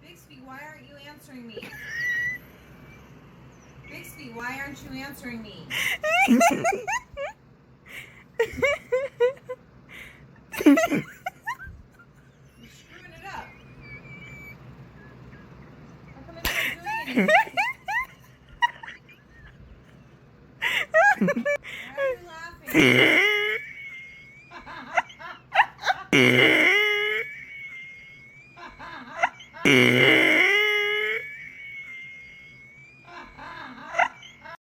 Bixby, why aren't you answering me? Bixby, why aren't you answering me? You're screwing it up. How come it's not doing anything? Why are you laughing?